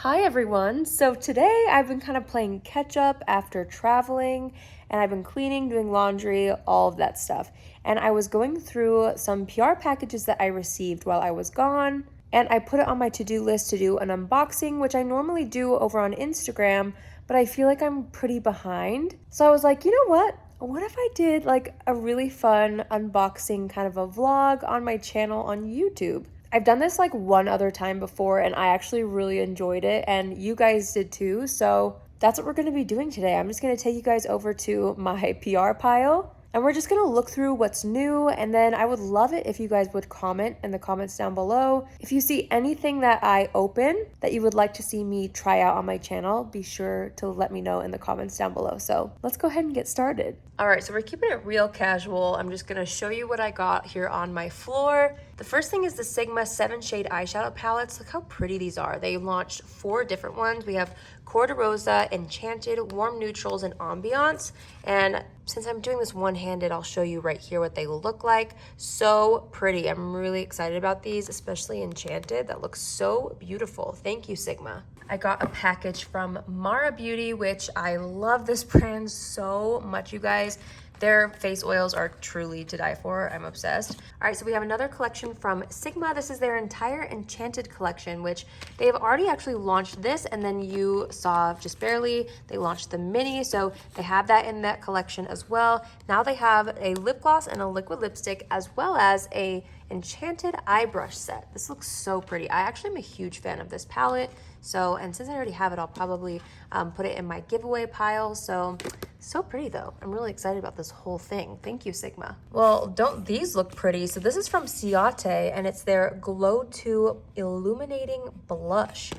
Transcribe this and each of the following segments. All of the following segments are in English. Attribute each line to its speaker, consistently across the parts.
Speaker 1: Hi everyone! So today I've been kind of playing catch up after traveling, and I've been cleaning, doing laundry, all of that stuff. And I was going through some PR packages that I received while I was gone, and I put it on my to-do list to do an unboxing, which I normally do over on Instagram, but I feel like I'm pretty behind. So I was like, you know what? What if I did like a really fun unboxing kind of a vlog on my channel on YouTube? I've done this like one other time before and I actually really enjoyed it and you guys did too. So that's what we're going to be doing today. I'm just going to take you guys over to my PR pile and we're just going to look through what's new, and then I would love it if you guys would comment in the comments down below. If you see anything that I open that you would like to see me try out on my channel, be sure to let me know in the comments down below. So let's go ahead and get started. All right, so we're keeping it real casual. I'm just gonna show you what I got here on my floor. The first thing is the Sigma 7-shade eyeshadow palettes. Look how pretty these are. They launched 4 different ones. We have Cor de Rosa, Enchanted, Warm Neutrals, and Ambiance. And since I'm doing this one-handed, I'll show you right here what they look like. So pretty. I'm really excited about these, especially Enchanted. That looks so beautiful. Thank you, Sigma. I got a package from Mara Beauty, which I love this brand so much, you guys. Their face oils are truly to die for. I'm obsessed. All right, so we have another collection from Sigma. This is their entire Enchanted collection, which they have already actually launched this, and then you saw just barely, they launched the mini, so they have that in that collection as well. Now they have a lip gloss and a liquid lipstick, as well as a Enchanted eye brush set. This looks so pretty. I actually am a huge fan of this palette. So, and since I already have it, I'll probably put it in my giveaway pile. So pretty though. I'm really excited about this whole thing. Thank you, Sigma. Well, don't these look pretty? So this is from Ciate, and it's their Glow 2 Illuminating Blush.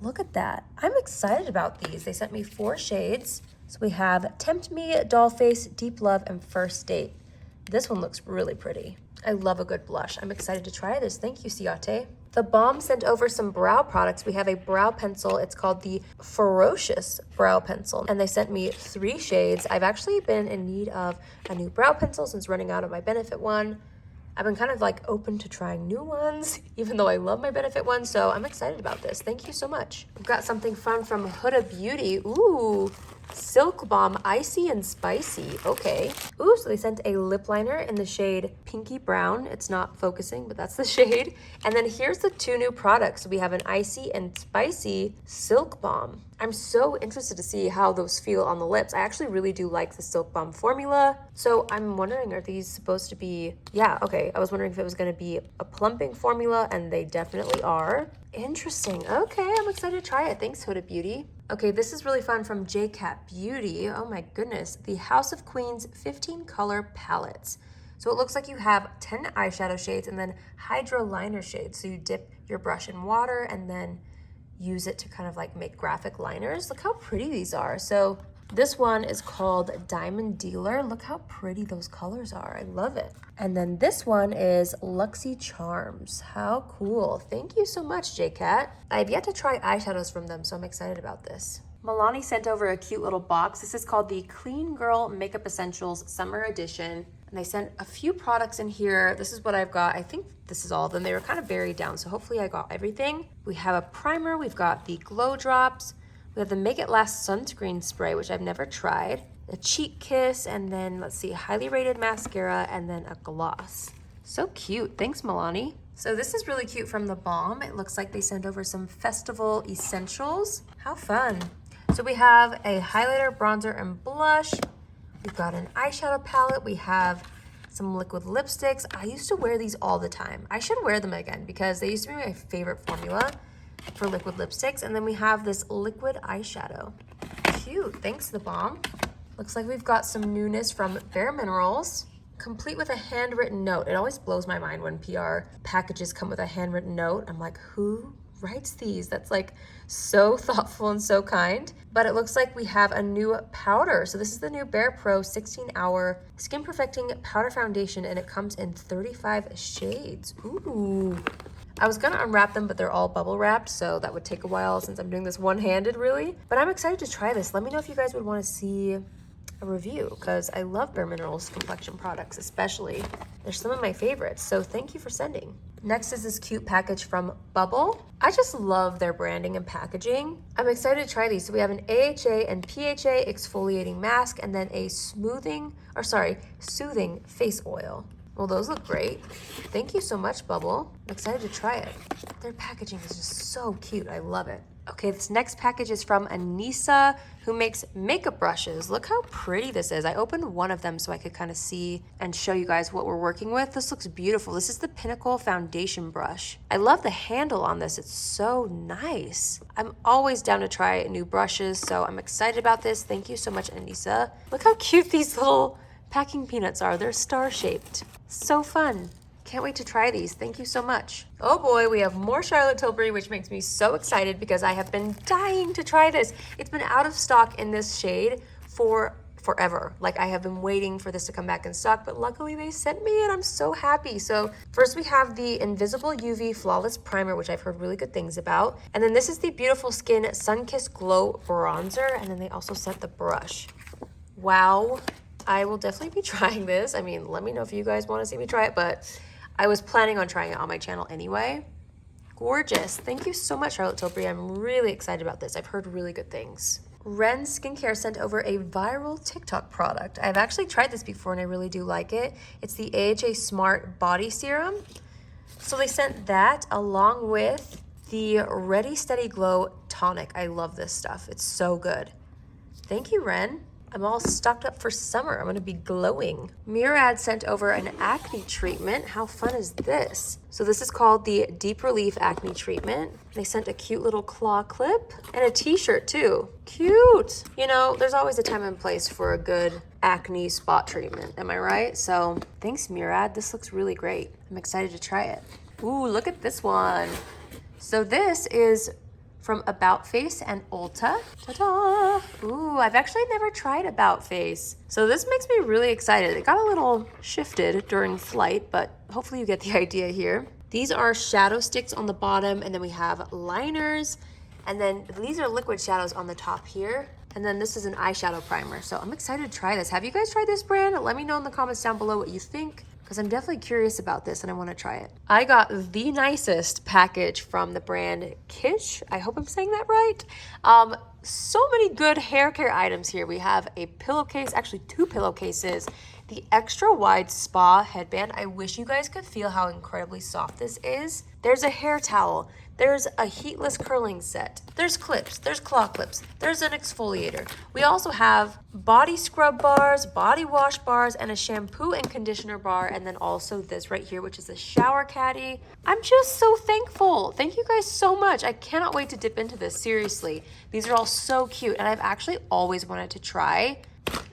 Speaker 1: Look at that. I'm excited about these. They sent me 4 shades. So we have Tempt Me, Dollface, Deep Love, and First Date. This one looks really pretty. I love a good blush. I'm excited to try this. Thank you, Ciate. The Balm sent over some brow products. We have a brow pencil. It's called the Ferocious Brow Pencil, and they sent me 3 shades. I've actually been in need of a new brow pencil since running out of my Benefit one. I've been kind of like open to trying new ones, even though I love my Benefit one, so I'm excited about this. Thank you so much. We've got something fun from Huda Beauty. Ooh, Silk Balm Icy and Spicy. Okay. Ooh, so they sent a lip liner in the shade Pinky Brown. It's not focusing, but that's the shade. And then here's the 2 new products. So we have an Icy and Spicy Silk Balm. I'm so interested to see how those feel on the lips. I actually really do like the Silk Balm formula. So I'm wondering, are these supposed to be, yeah, okay. I was wondering if it was gonna be a plumping formula, and they definitely are. Interesting. Okay, I'm excited to try it. Thanks, Huda Beauty. Okay, this is really fun from J.Cat Beauty. Oh my goodness. The House of Queens 15 color palettes. So it looks like you have 10 eyeshadow shades and then hydro liner shades. So you dip your brush in water and then use it to kind of like make graphic liners. Look how pretty these are. So this one is called Diamond Dealer. Look how pretty those colors are. I love it. And then this one is Luxie Charms. How cool. Thank you so much, J.Cat. I've yet to try eyeshadows from them, so I'm excited about this. Milani sent over a cute little box. This is called the Clean Girl Makeup Essentials Summer Edition. And they sent a few products in here. This is what I've got. I think this is all of them. They were kind of buried down, so hopefully I got everything. We have a primer. We've got the Glow Drops. We have the Make It Last sunscreen spray, which I've never tried. A cheek kiss, and then let's see, highly rated mascara, and then a gloss. So cute. Thanks, Milani. So this is really cute from the Balm. It looks like they sent over some festival essentials. How fun. So we have a highlighter, bronzer, and blush. We've got an eyeshadow palette. We have some liquid lipsticks. I used to wear these all the time. I should wear them again because they used to be my favorite formula for liquid lipsticks. And then we have this liquid eyeshadow. Cute. Thanks, the Balm. Looks like we've got some newness from Bare Minerals, complete with a handwritten note. It always blows my mind when PR packages come with a handwritten note. I'm like, who writes these? That's like so thoughtful and so kind. But it looks like we have a new powder. So this is the new Bare Pro 16-hour skin perfecting powder foundation, and it comes in 35 shades. Ooh. I was gonna unwrap them, but they're all bubble wrapped, so that would take a while since I'm doing this one-handed really. But I'm excited to try this. Let me know if you guys would want to see a review, because I love Bare Minerals complexion products, especially. They're some of my favorites, so thank you for sending. Next is this cute package from Bubble. I just love their branding and packaging. I'm excited to try these. So we have an AHA and PHA exfoliating mask and then a soothing face oil. Well, those look great. Thank you so much, Bubble. I'm excited to try it. Their packaging is just so cute. I love it. Okay, this next package is from Anissa, who makes makeup brushes. Look how pretty this is. I opened one of them so I could kind of see and show you guys what we're working with. This looks beautiful. This is the Pinnacle Foundation Brush. I love the handle on this. It's so nice. I'm always down to try new brushes, so I'm excited about this. Thank you so much, Anissa. Look how cute these little packing peanuts are. They're star-shaped. So fun. Can't wait to try these. Thank you so much. Oh boy, we have more Charlotte Tilbury, which makes me so excited because I have been dying to try this. It's been out of stock in this shade for forever. Like, I have been waiting for this to come back in stock, but luckily they sent me it. I'm so happy. So first we have the Invisible UV Flawless Primer, which I've heard really good things about. And then this is the Beautiful Skin Sun-Kissed Glow Bronzer. And then they also sent the brush. Wow. I will definitely be trying this. I mean, let me know if you guys want to see me try it, but I was planning on trying it on my channel anyway. Gorgeous. Thank you so much, Charlotte Tilbury. I'm really excited about this. I've heard really good things. Ren Skincare sent over a viral TikTok product. I've actually tried this before and I really do like it. It's the AHA Smart Body Serum. So they sent that along with the Ready Steady Glow Tonic. I love this stuff. It's so good. Thank you, Ren. I'm all stocked up for summer. I'm gonna be glowing. Murad sent over an acne treatment. How fun is this? So this is called the Deep Relief Acne Treatment. They sent a cute little claw clip and a t-shirt too. Cute. You know, there's always a time and place for a good acne spot treatment. Am I right? So thanks, Murad. This looks really great. I'm excited to try it. Ooh, look at this one. So this is from About Face and Ulta. Ta-da! Ooh, I've actually never tried About Face. So this makes me really excited. It got a little shifted during flight, but hopefully you get the idea here. These are shadow sticks on the bottom, and then we have liners, and then these are liquid shadows on the top here. And then this is an eyeshadow primer. So I'm excited to try this. Have you guys tried this brand? Let me know in the comments down below what you think, because I'm definitely curious about this and I want to try it. I got the nicest package from the brand Kish. I hope I'm saying that right. So many good hair care items here. We have a pillowcase, actually 2 pillowcases, the extra wide spa headband. I wish you guys could feel how incredibly soft this is. There's a hair towel. There's a heatless curling set. There's clips, there's claw clips, there's an exfoliator. We also have body scrub bars, body wash bars, and a shampoo and conditioner bar, and then also this right here, which is a shower caddy. I'm just so thankful. Thank you guys so much. I cannot wait to dip into this, seriously. These are all so cute, and I've actually always wanted to try,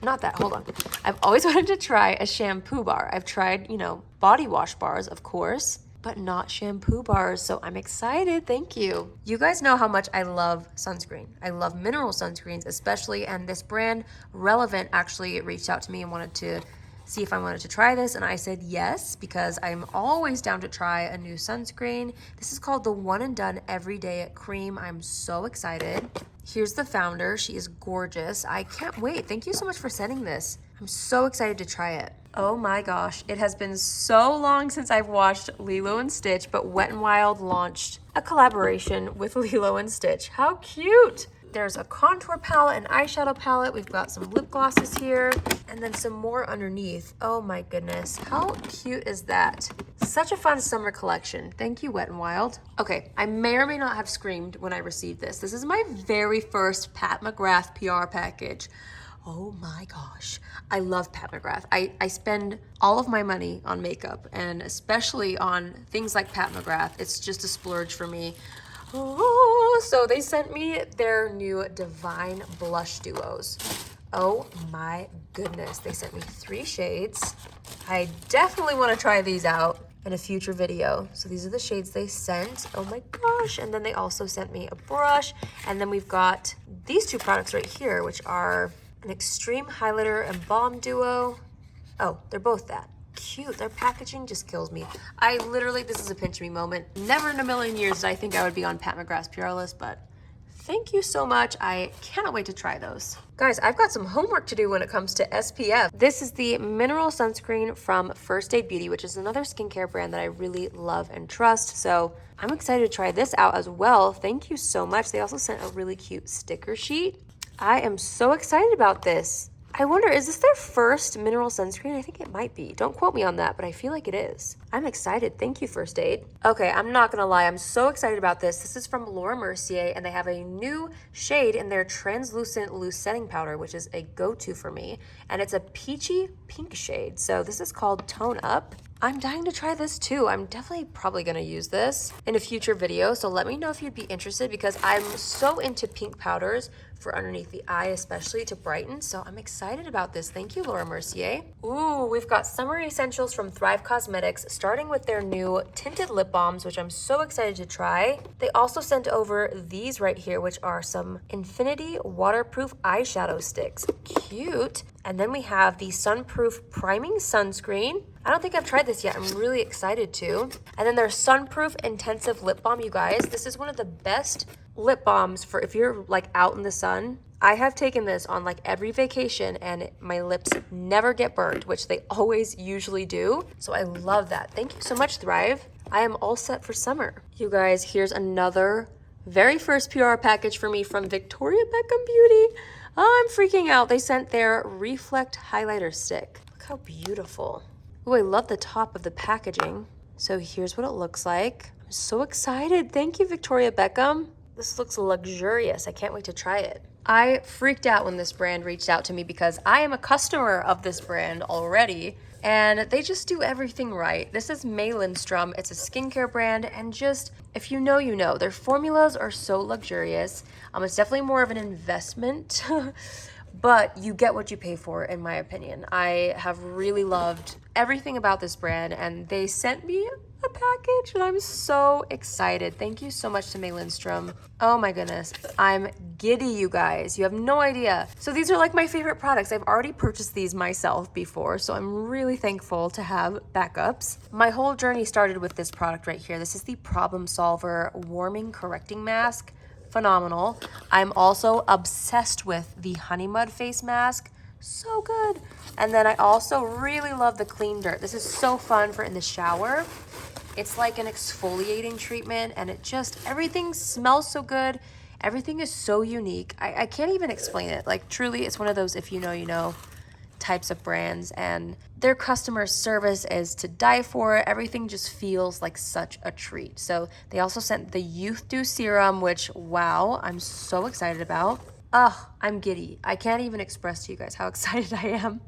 Speaker 1: I've always wanted to try a shampoo bar. I've tried, you know, body wash bars, of course, but not shampoo bars, so I'm excited. Thank you. You guys know how much I love sunscreen. I love mineral sunscreens especially, and this brand Relevant actually reached out to me and wanted to see if I wanted to try this, and I said yes, because I'm always down to try a new sunscreen. This is called the One and Done Everyday Cream. I'm so excited. Here's the founder. She is gorgeous. I can't wait. Thank you so much for sending this. I'm so excited to try it. Oh my gosh, it has been so long since I've watched Lilo and Stitch, but Wet n Wild launched a collaboration with Lilo and Stitch. How cute! There's a contour palette, an eyeshadow palette. We've got some lip glosses here, and then some more underneath. Oh my goodness, how cute is that? Such a fun summer collection. Thank you, Wet n Wild. Okay, I may or may not have screamed when I received this. This is my very first Pat McGrath PR package. Oh my gosh, I love Pat McGrath. I spend all of my money on makeup, and especially on things like Pat McGrath. It's just a splurge for me. Oh, so they sent me their new Divine Blush Duos. Oh my goodness, they sent me 3 shades. I definitely want to try these out in a future video. So these are the shades they sent. Oh my gosh. And then they also sent me a brush. And then we've got these 2 products right here, which are an Extreme Highlighter and Balm Duo. Oh, they're both that. Cute. Their packaging just kills me. This is a pinch me moment. Never in a million years did I think I would be on Pat McGrath's PR list, but Thank you so much. I cannot wait to try those. Guys, I've got some homework to do when it comes to SPF. This is the mineral sunscreen from First Aid Beauty, which is another skincare brand that I really love and trust. So I'm excited to try this out as well. Thank you so much. They also sent a really cute sticker sheet. I am so excited about this. I wonder, is this their first mineral sunscreen? I think it might be. Don't quote me on that, but I feel like it is. I'm excited. Thank you, First Aid. Okay, I'm not gonna lie. I'm so excited about this. This is from Laura Mercier, and they have a new shade in their translucent loose setting powder, which is a go-to for me. And it's a peachy pink shade. So this is called Tone Up. I'm dying to try this too. I'm definitely probably gonna use this in a future video, so let me know if you'd be interested because I'm so into pink powders for underneath the eye, especially to brighten, so I'm excited about this. Thank you, Laura Mercier. Ooh, we've got summer essentials from Thrive Cosmetics, starting with their new tinted lip balms, which I'm so excited to try. They also sent over these right here, which are some Infinity waterproof eyeshadow sticks. Cute. And then we have the Sunproof Priming Sunscreen. I don't think I've tried this yet. I'm really excited to. And then there's Sunproof Intensive Lip Balm, you guys. This is one of the best lip balms for if you're like out in the sun. I have taken this on like every vacation and my lips never get burned, which they always usually do. So I love that. Thank you so much, Thrive. I am all set for summer. You guys, here's another very first PR package for me from Victoria Beckham Beauty. Oh, I'm freaking out. They sent their Reflect Highlighter Stick. Look how beautiful. Oh, I love the top of the packaging. So here's what it looks like. I'm so excited. Thank you, Victoria Beckham. This looks luxurious. I can't wait to try it. I freaked out when this brand reached out to me because I am a customer of this brand already, and they just do everything right. This is May Lindstrom. It's a skincare brand, and just, if you know, you know. Their formulas are so luxurious. It's definitely more of an investment, but you get what you pay for, in my opinion. I have really loved everything about this brand, and they sent me a package, and I'm so excited. Thank you so much to May Lindstrom. Oh my goodness, I'm giddy, you guys. You have no idea. So these are like my favorite products. I've already purchased these myself before, so I'm really thankful to have backups. My whole journey started with this product right here. This is the Problem Solver Warming Correcting Mask. Phenomenal. I'm also obsessed with the Honey Mud face mask. So good. And then I also really love the Clean Dirt. This is so fun for in the shower. It's like an exfoliating treatment, and it just, everything smells so good. Everything is so unique. I can't even explain it. Like, truly, it's one of those if you know, you know types of brands, and their customer service is to die for. Everything just feels like such a treat. So they also sent the Youth Dew Serum, which, wow, I'm so excited about. Ugh, I'm giddy. I can't even express to you guys how excited I am.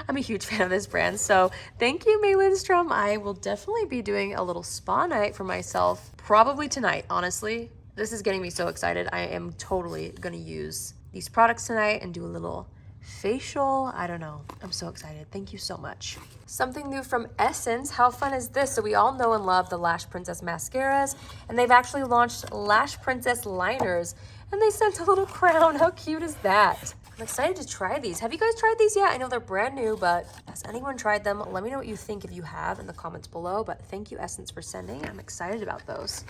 Speaker 1: I'm a huge fan of this brand, so thank you, May Lindstrom. I will definitely be doing a little spa night for myself, probably tonight, honestly. This is getting me so excited. I am totally gonna use these products tonight and do a little facial. I don't know. I'm so excited. Thank you so much. Something new from Essence. How fun is this? So we all know and love the Lash Princess mascaras, and they've actually launched Lash Princess liners, and they sent a little crown. How cute is that? I'm excited to try these. Have you guys tried these yet? I know they're brand new, but has anyone tried them? Let me know what you think if you have in the comments below, but thank you, Essence, for sending. I'm excited about those.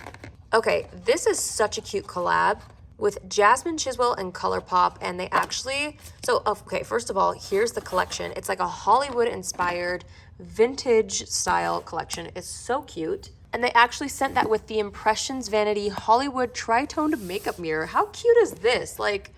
Speaker 1: Okay, this is such a cute collab with Jasmine Chiswell and ColourPop, and they actually, so, okay, first of all, here's the collection. It's like a Hollywood-inspired vintage style collection. It's so cute. And they actually sent that with the Impressions Vanity Hollywood Tri-Toned Makeup Mirror. How cute is this? Like,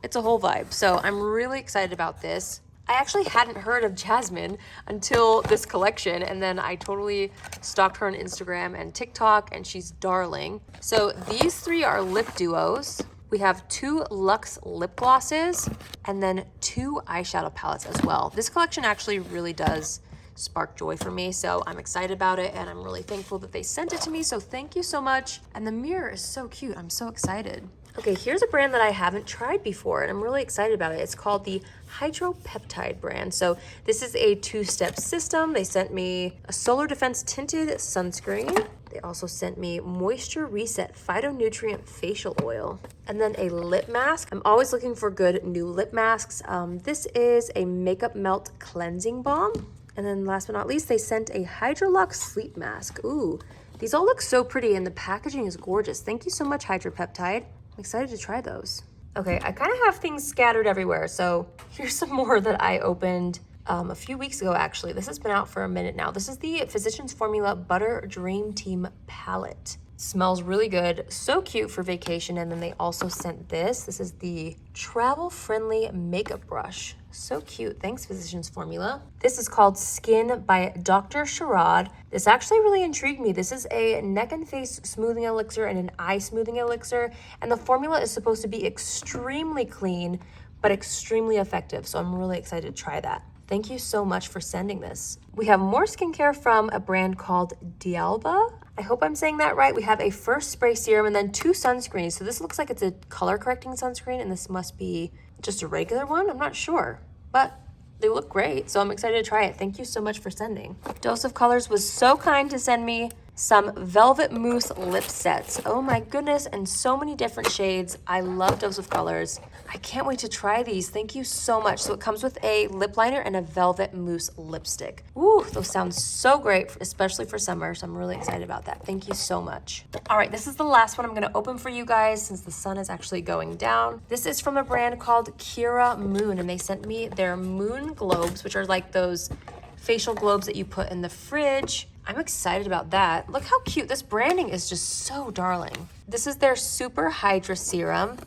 Speaker 1: it's a whole vibe. So I'm really excited about this. I actually hadn't heard of Jasmine until this collection, and then I totally stalked her on Instagram and TikTok, and she's darling. So these three are lip duos. We have 2 luxe lip glosses, and then 2 eyeshadow palettes as well. This collection actually really does spark joy for me, so I'm excited about it, and I'm really thankful that they sent it to me, so thank you so much. And the mirror is so cute. I'm so excited. Okay, here's a brand that I haven't tried before, and I'm really excited about it. It's called the Hydropeptide brand. So this is a 2-step system. They sent me a Solar Defense Tinted Sunscreen. They also sent me Moisture Reset Phytonutrient Facial Oil, and then a lip mask. I'm always looking for good new lip masks. This is a Makeup Melt Cleansing Balm. And then last but not least, they sent a Hydrolux Sleep Mask. Ooh, these all look so pretty, and the packaging is gorgeous. Thank you so much, Hydropeptide. I'm excited to try those. Okay, I kind of have things scattered everywhere, so here's some more that I opened a few weeks ago, actually. This has been out for a minute now. This is the Physicians Formula Butter Dream Team palette. Smells really good, so cute for vacation. And then they also sent this. This is the travel-friendly makeup brush. So cute. Thanks, Physicians Formula. This is called Skin by Dr. Sherrod. This actually really intrigued me. This is a neck and face smoothing elixir and an eye smoothing elixir. And the formula is supposed to be extremely clean, but extremely effective. So I'm really excited to try that. Thank you so much for sending this. We have more skincare from a brand called D'Alba. I hope I'm saying that right. We have a first spray serum and then 2 sunscreens. So this looks like it's a color correcting sunscreen, and this must be just a regular one. I'm not sure, but they look great. So I'm excited to try it. Thank you so much for sending. Dose of Colors was so kind to send me some Velvet Mousse lip sets. Oh my goodness, and so many different shades. I love Dose of Colors. I can't wait to try these. Thank you so much. So it comes with a lip liner and a Velvet Mousse lipstick. Ooh, those sound so great, especially for summer. So I'm really excited about that. Thank you so much. All right, this is the last one I'm gonna open for you guys since the sun is actually going down. This is from a brand called Kira Moon, and they sent me their Moon Globes, which are like those facial globes that you put in the fridge. I'm excited about that. Look how cute. This branding is just so darling. This is their Super Hydra Serum.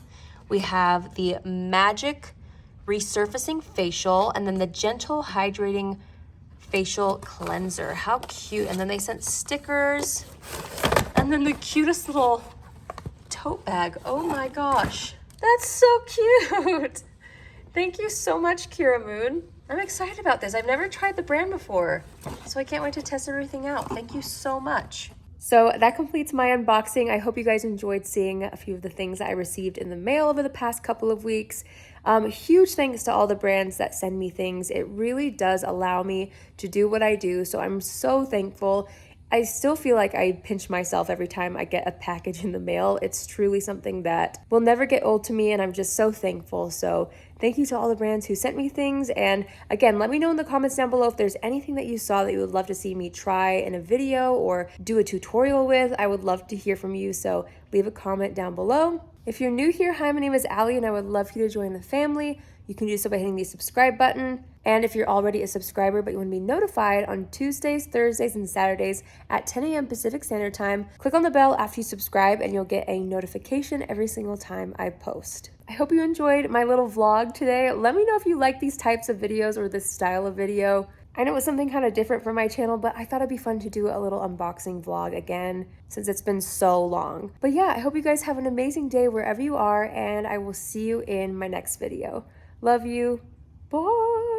Speaker 1: We have the Magic Resurfacing Facial and then the Gentle Hydrating Facial Cleanser. How cute. And then they sent stickers and then the cutest little tote bag. Oh my gosh. That's so cute. Thank you so much, Kira Moon. I'm excited about this. I've never tried the brand before, so I can't wait to test everything out. Thank you so much. So that completes my unboxing. I hope you guys enjoyed seeing a few of the things that I received in the mail over the past couple of weeks. Huge thanks to all the brands that send me things. It really does allow me to do what I do, so I'm so thankful. I still feel like I pinch myself every time I get a package in the mail. It's truly something that will never get old to me, and I'm just so thankful. So thank you to all the brands who sent me things. And again, let me know in the comments down below if there's anything that you saw that you would love to see me try in a video or do a tutorial with. I would love to hear from you, so leave a comment down below. If you're new here, hi, my name is Allie, and I would love for you to join the family. You can do so by hitting the subscribe button. And if you're already a subscriber but you want to be notified on Tuesdays, Thursdays, and Saturdays at 10 a.m. Pacific Standard Time, click on the bell after you subscribe and you'll get a notification every single time I post. I hope you enjoyed my little vlog today. Let me know if you like these types of videos or this style of video. I know it was something kind of different for my channel, but I thought it'd be fun to do a little unboxing vlog again since it's been so long. But yeah, I hope you guys have an amazing day wherever you are, and I will see you in my next video. Love you. Bye.